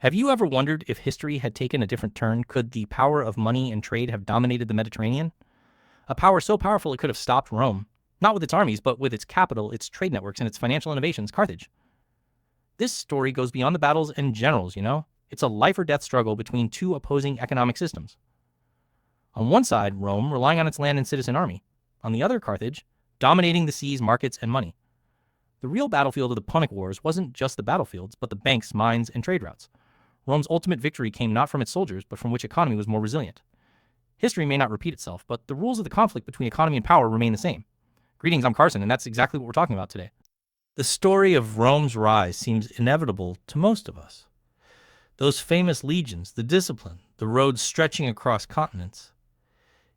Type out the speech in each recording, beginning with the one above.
Have you ever wondered if history had taken a different turn? Could the power of money and trade have dominated the Mediterranean? A power so powerful it could have stopped Rome, not with its armies, but with its capital, its trade networks, and its financial innovations, Carthage. This story goes beyond the battles and generals. It's a life or death struggle between two opposing economic systems. On one side, Rome, relying on its land and citizen army. On the other, Carthage, dominating the seas, markets, and money. The real battlefield of the Punic Wars wasn't just the battlefields, but the banks, mines, and trade routes. Rome's ultimate victory came not from its soldiers, but from which economy was more resilient. History may not repeat itself, but the rules of the conflict between economy and power remain the same. Greetings, I'm Carson, and that's exactly what we're talking about today. The story of Rome's rise seems inevitable to most of us. Those famous legions, the discipline, the roads stretching across continents.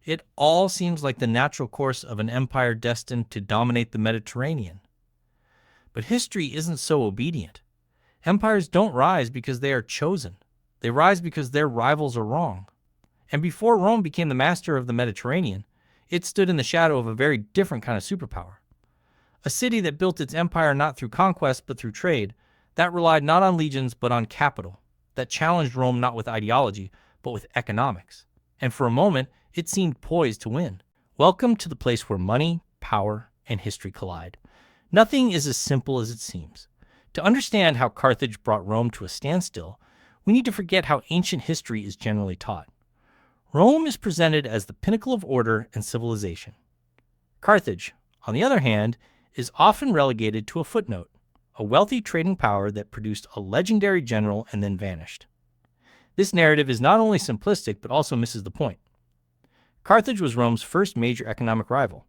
It all seems like the natural course of an empire destined to dominate the Mediterranean. But history isn't so obedient. Empires don't rise because they are chosen. They rise because their rivals are wrong. And before Rome became the master of the Mediterranean, it stood in the shadow of a very different kind of superpower. A city that built its empire not through conquest but through trade, that relied not on legions but on capital, that challenged Rome not with ideology but with economics. And for a moment, it seemed poised to win. Welcome to the place where money, power, and history collide. Nothing is as simple as it seems. To understand how Carthage brought Rome to a standstill, we need to forget how ancient history is generally taught. Rome is presented as the pinnacle of order and civilization. Carthage, on the other hand, is often relegated to a footnote, a wealthy trading power that produced a legendary general and then vanished. This narrative is not only simplistic but also misses the point. Carthage was Rome's first major economic rival,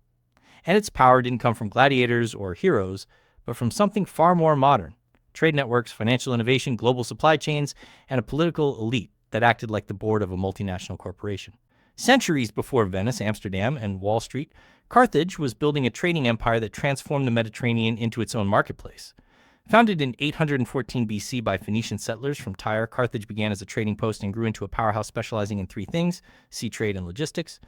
and its power didn't come from gladiators or heroes, but from something far more modern: trade networks, financial innovation, global supply chains, and a political elite that acted like the board of a multinational corporation. Centuries before Venice, Amsterdam, and Wall Street, Carthage was building a trading empire that transformed the Mediterranean into its own marketplace. Founded in 814 BC by Phoenician settlers from Tyre, Carthage began as a trading post and grew into a powerhouse specializing in three things: sea trade and logistics.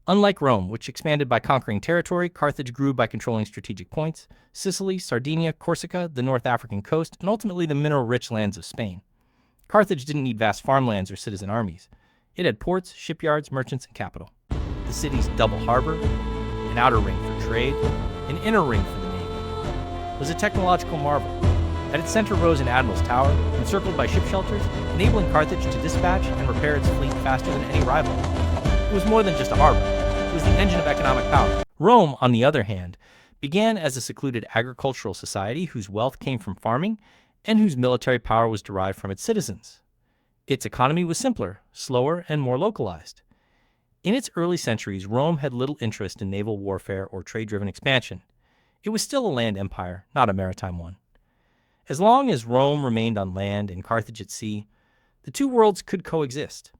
Unlike Rome, which expanded by conquering territory, Carthage grew by controlling strategic points: Sicily, Sardinia, Corsica, the North African coast, and ultimately the mineral-rich lands of Spain. Carthage didn't need vast farmlands or citizen armies. It had ports, shipyards, merchants, and capital. The city's double harbor, an outer ring for trade, an inner ring for the navy, was a technological marvel. At its center rose an admiral's tower, encircled by ship shelters, enabling Carthage to dispatch and repair its fleet faster than any rival. It was more than just a harbor. It was the engine of economic power. Rome, on the other hand, began as a secluded agricultural society whose wealth came from farming and whose military power was derived from its citizens. Its economy was simpler, slower, and more localized. In its early centuries, Rome had little interest in naval warfare or trade-driven expansion. It was still a land empire, not a maritime one. As long as Rome remained on land and Carthage at sea, the two worlds could coexist.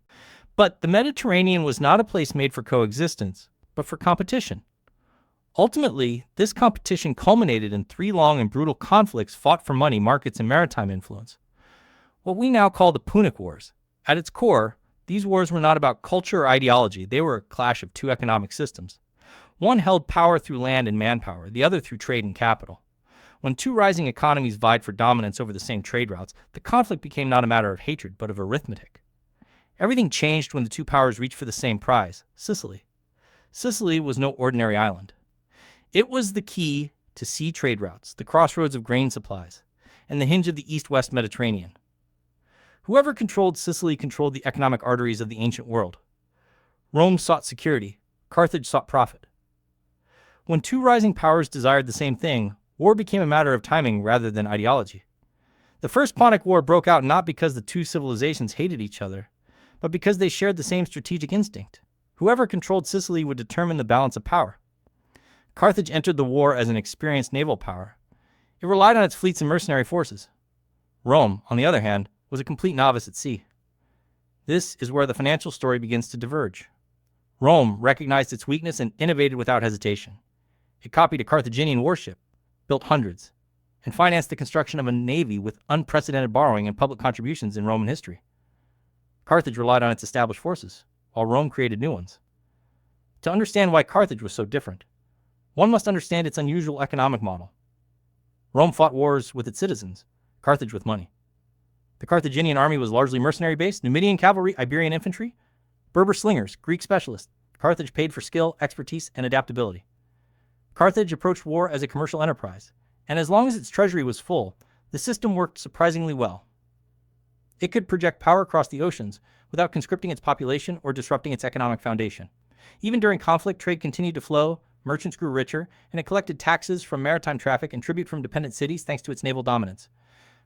But the Mediterranean was not a place made for coexistence, but for competition. Ultimately, this competition culminated in 3 long and brutal conflicts fought for money, markets, and maritime influence. What we now call the Punic Wars. At its core, these wars were not about culture or ideology. They were a clash of two economic systems. One held power through land and manpower, the other through trade and capital. When two rising economies vied for dominance over the same trade routes, the conflict became not a matter of hatred, but of arithmetic. Everything changed when the two powers reached for the same prize: Sicily. Sicily was no ordinary island. It was the key to sea trade routes, the crossroads of grain supplies, and the hinge of the east-west Mediterranean. Whoever controlled Sicily controlled the economic arteries of the ancient world. Rome sought security. Carthage sought profit. When two rising powers desired the same thing, war became a matter of timing rather than ideology. The First Punic War broke out not because the two civilizations hated each other, but because they shared the same strategic instinct. Whoever controlled Sicily would determine the balance of power. Carthage entered the war as an experienced naval power. It relied on its fleets and mercenary forces. Rome, on the other hand, was a complete novice at sea. This is where the financial story begins to diverge. Rome recognized its weakness and innovated without hesitation. It copied a Carthaginian warship, built hundreds, and financed the construction of a navy with unprecedented borrowing and public contributions in Roman history. Carthage relied on its established forces, while Rome created new ones. To understand why Carthage was so different, one must understand its unusual economic model. Rome fought wars with its citizens, Carthage with money. The Carthaginian army was largely mercenary-based: Numidian cavalry, Iberian infantry, Berber slingers, Greek specialists. Carthage paid for skill, expertise, and adaptability. Carthage approached war as a commercial enterprise, and as long as its treasury was full, the system worked surprisingly well. It could project power across the oceans without conscripting its population or disrupting its economic foundation. Even during conflict, trade continued to flow, merchants grew richer, and it collected taxes from maritime traffic and tribute from dependent cities thanks to its naval dominance.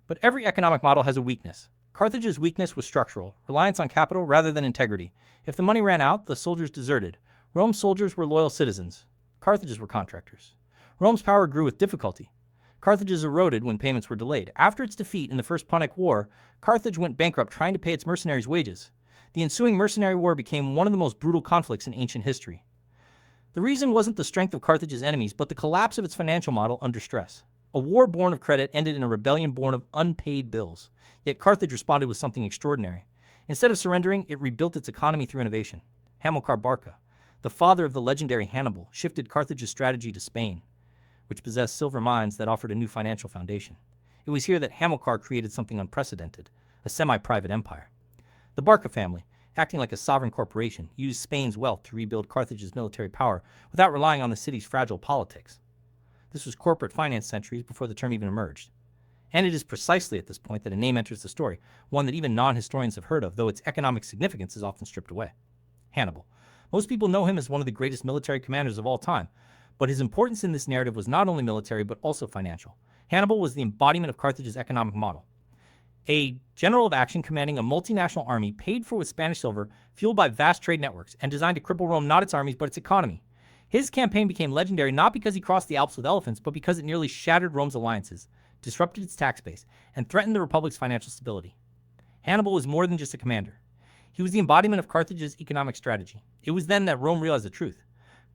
But every economic model has a weakness. Carthage's weakness was structural, reliance on capital rather than integrity. If the money ran out, the soldiers deserted. Rome's soldiers were loyal citizens. Carthage's were contractors. Rome's power grew with difficulty. Carthage's eroded when payments were delayed. After its defeat in the First Punic War, Carthage went bankrupt trying to pay its mercenaries' wages. The ensuing mercenary war became one of the most brutal conflicts in ancient history. The reason wasn't the strength of Carthage's enemies, but the collapse of its financial model under stress. A war born of credit ended in a rebellion born of unpaid bills. Yet Carthage responded with something extraordinary. Instead of surrendering, it rebuilt its economy through innovation. Hamilcar Barca, the father of the legendary Hannibal, shifted Carthage's strategy to Spain, which possessed silver mines that offered a new financial foundation. It was here that Hamilcar created something unprecedented, a semi-private empire. The Barca family, acting like a sovereign corporation, used Spain's wealth to rebuild Carthage's military power without relying on the city's fragile politics. This was corporate finance centuries before the term even emerged. And it is precisely at this point that a name enters the story, one that even non-historians have heard of, though its economic significance is often stripped away. Hannibal. Most people know him as one of the greatest military commanders of all time, but his importance in this narrative was not only military but also financial. Hannibal was the embodiment of Carthage's economic model. A general of action commanding a multinational army paid for with Spanish silver, fueled by vast trade networks, and designed to cripple Rome, not its armies, but its economy. His campaign became legendary not because he crossed the Alps with elephants, but because it nearly shattered Rome's alliances, disrupted its tax base, and threatened the Republic's financial stability. Hannibal was more than just a commander. He was the embodiment of Carthage's economic strategy. It was then that Rome realized the truth.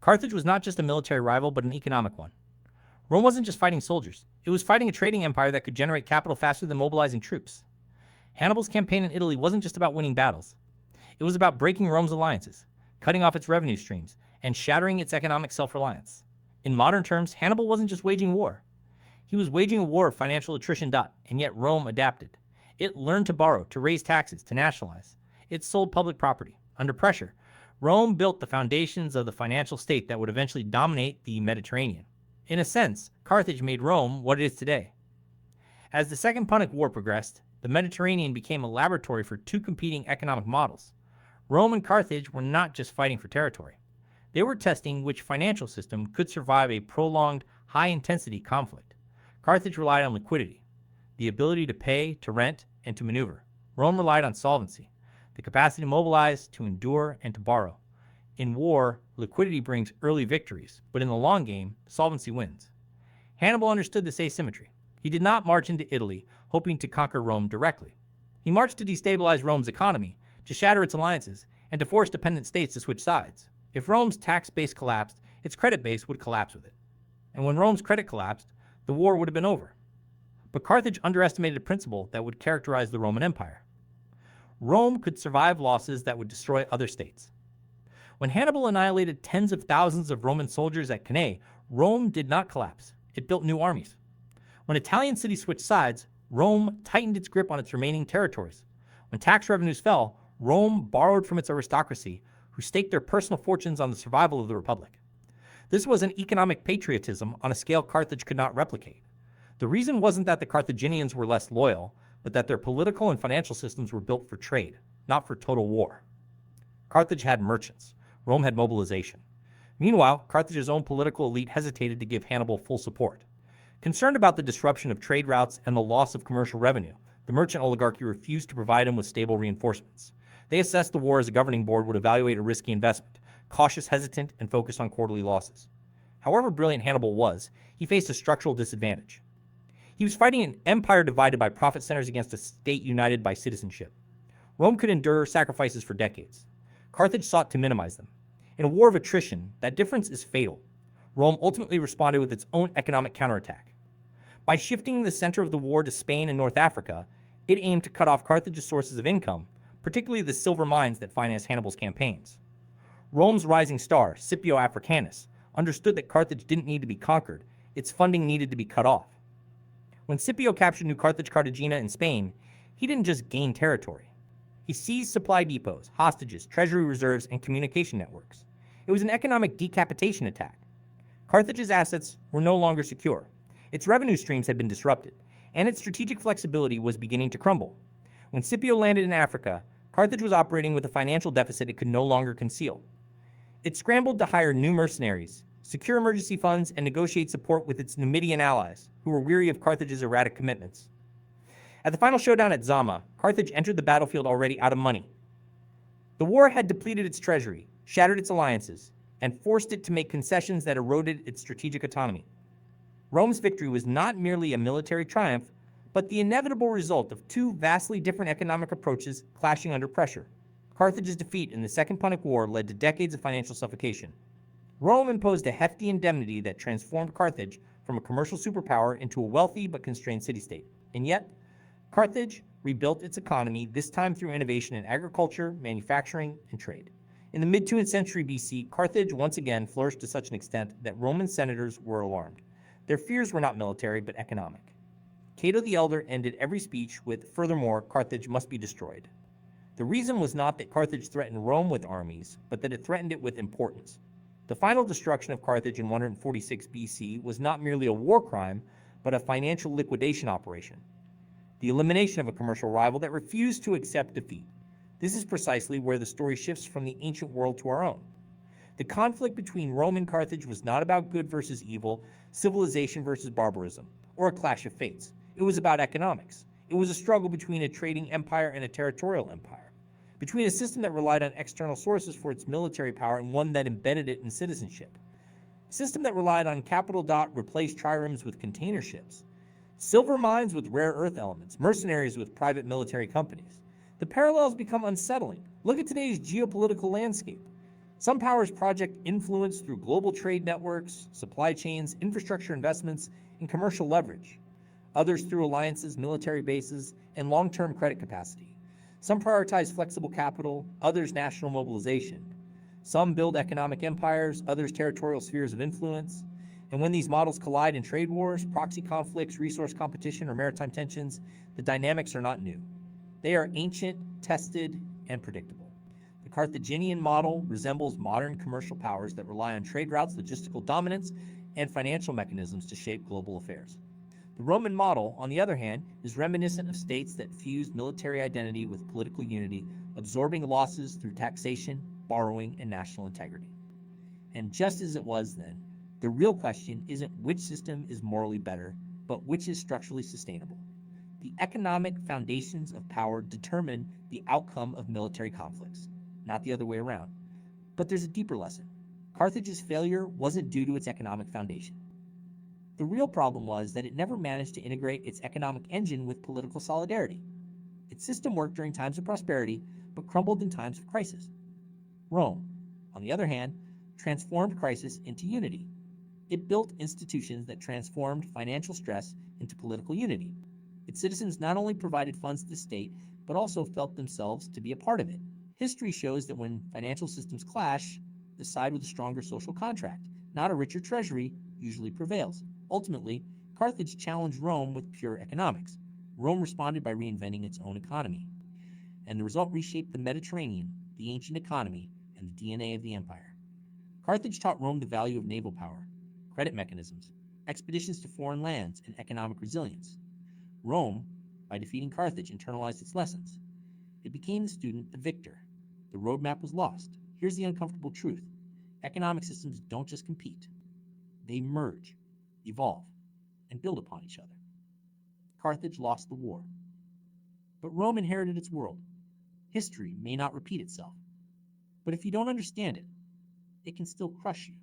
Carthage was not just a military rival, but an economic one. Rome wasn't just fighting soldiers. It was fighting a trading empire that could generate capital faster than mobilizing troops. Hannibal's campaign in Italy wasn't just about winning battles. It was about breaking Rome's alliances, cutting off its revenue streams, and shattering its economic self-reliance. In modern terms, Hannibal wasn't just waging war. He was waging a war of financial attrition. And yet Rome adapted. It learned to borrow, to raise taxes, to nationalize. It sold public property. Under pressure, Rome built the foundations of the financial state that would eventually dominate the Mediterranean. In a sense, Carthage made Rome what it is today. As the Second Punic War progressed, the Mediterranean became a laboratory for two competing economic models. Rome and Carthage were not just fighting for territory. They were testing which financial system could survive a prolonged, high-intensity conflict. Carthage relied on liquidity, the ability to pay, to rent, and to maneuver. Rome relied on solvency, the capacity to mobilize, to endure, and to borrow. In war, liquidity brings early victories, but in the long game, solvency wins. Hannibal understood this asymmetry. He did not march into Italy hoping to conquer Rome directly. He marched to destabilize Rome's economy, to shatter its alliances, and to force dependent states to switch sides. If Rome's tax base collapsed, its credit base would collapse with it. And when Rome's credit collapsed, the war would have been over. But Carthage underestimated a principle that would characterize the Roman Empire. Rome could survive losses that would destroy other states. When Hannibal annihilated tens of thousands of Roman soldiers at Cannae, Rome did not collapse. It built new armies. When Italian cities switched sides, Rome tightened its grip on its remaining territories. When tax revenues fell, Rome borrowed from its aristocracy, who staked their personal fortunes on the survival of the Republic. This was an economic patriotism on a scale Carthage could not replicate. The reason wasn't that the Carthaginians were less loyal, but that their political and financial systems were built for trade, not for total war. Carthage had merchants. Rome had mobilization. Meanwhile, Carthage's own political elite hesitated to give Hannibal full support. Concerned about the disruption of trade routes and the loss of commercial revenue, the merchant oligarchy refused to provide him with stable reinforcements. They assessed the war as a governing board would evaluate a risky investment, cautious, hesitant, and focused on quarterly losses. However brilliant Hannibal was, he faced a structural disadvantage. He was fighting an empire divided by profit centers against a state united by citizenship. Rome could endure sacrifices for decades. Carthage sought to minimize them. In a war of attrition, that difference is fatal. Rome ultimately responded with its own economic counterattack. By shifting the center of the war to Spain and North Africa, it aimed to cut off Carthage's sources of income, particularly the silver mines that financed Hannibal's campaigns. Rome's rising star, Scipio Africanus, understood that Carthage didn't need to be conquered, its funding needed to be cut off. When Scipio captured New Carthage, Cartagena in Spain, He didn't just gain territory. He seized supply depots, hostages, treasury reserves, and communication networks. It was an economic decapitation attack. Carthage's assets were no longer secure. Its revenue streams had been disrupted, and its strategic flexibility was beginning to crumble. When Scipio landed in Africa, Carthage was operating with a financial deficit it could no longer conceal. It scrambled to hire new mercenaries, secure emergency funds, and negotiate support with its Numidian allies, who were weary of Carthage's erratic commitments. At the final showdown at Zama, Carthage entered the battlefield already out of money. The war had depleted its treasury, shattered its alliances, and forced it to make concessions that eroded its strategic autonomy. Rome's victory was not merely a military triumph, but the inevitable result of two vastly different economic approaches clashing under pressure. Carthage's defeat in the Second Punic War led to decades of financial suffocation. Rome imposed a hefty indemnity that transformed Carthage from a commercial superpower into a wealthy but constrained city-state. And yet, Carthage rebuilt its economy, this time through innovation in agriculture, manufacturing, and trade. In the mid-2nd century BC, Carthage once again flourished to such an extent that Roman senators were alarmed. Their fears were not military, but economic. Cato the Elder ended every speech with, "Furthermore, Carthage must be destroyed." The reason was not that Carthage threatened Rome with armies, but that it threatened it with importance. The final destruction of Carthage in 146 BC was not merely a war crime, but a financial liquidation operation. The elimination of a commercial rival that refused to accept defeat. This is precisely where the story shifts from the ancient world to our own. The conflict between Rome and Carthage was not about good versus evil, civilization versus barbarism, or a clash of fates. It was about economics. It was a struggle between a trading empire and a territorial empire, between a system that relied on external sources for its military power and one that embedded it in citizenship. A system that relied on capital replaced triremes with container ships, silver mines with rare earth elements, mercenaries with private military companies. The parallels become unsettling. Look at today's geopolitical landscape. Some powers project influence through global trade networks, supply chains, infrastructure investments, and commercial leverage. Others through alliances, military bases, and long-term credit capacity. Some prioritize flexible capital, others national mobilization. Some build economic empires, others territorial spheres of influence. And when these models collide in trade wars, proxy conflicts, resource competition, or maritime tensions, the dynamics are not new. They are ancient, tested, and predictable. The Carthaginian model resembles modern commercial powers that rely on trade routes, logistical dominance, and financial mechanisms to shape global affairs. The Roman model, on the other hand, is reminiscent of states that fused military identity with political unity, absorbing losses through taxation, borrowing, and national integrity. And just as it was then, the real question isn't which system is morally better, but which is structurally sustainable. The economic foundations of power determine the outcome of military conflicts, not the other way around. But there's a deeper lesson. Carthage's failure wasn't due to its economic foundation. The real problem was that it never managed to integrate its economic engine with political solidarity. Its system worked during times of prosperity, but crumbled in times of crisis. Rome, on the other hand, transformed crisis into unity. It built institutions that transformed financial stress into political unity. Its citizens not only provided funds to the state, but also felt themselves to be a part of it. History shows that when financial systems clash, the side with a stronger social contract, not a richer treasury, usually prevails. Ultimately, Carthage challenged Rome with pure economics. Rome responded by reinventing its own economy. And the result reshaped the Mediterranean, the ancient economy, and the DNA of the empire. Carthage taught Rome the value of naval power, credit mechanisms, expeditions to foreign lands, and economic resilience. Rome, by defeating Carthage, internalized its lessons. It became the student, the victor. The roadmap was lost. Here's the uncomfortable truth. Economic systems don't just compete. They merge, evolve, and build upon each other. Carthage lost the war. But Rome inherited its world. History may not repeat itself. But if you don't understand it, it can still crush you.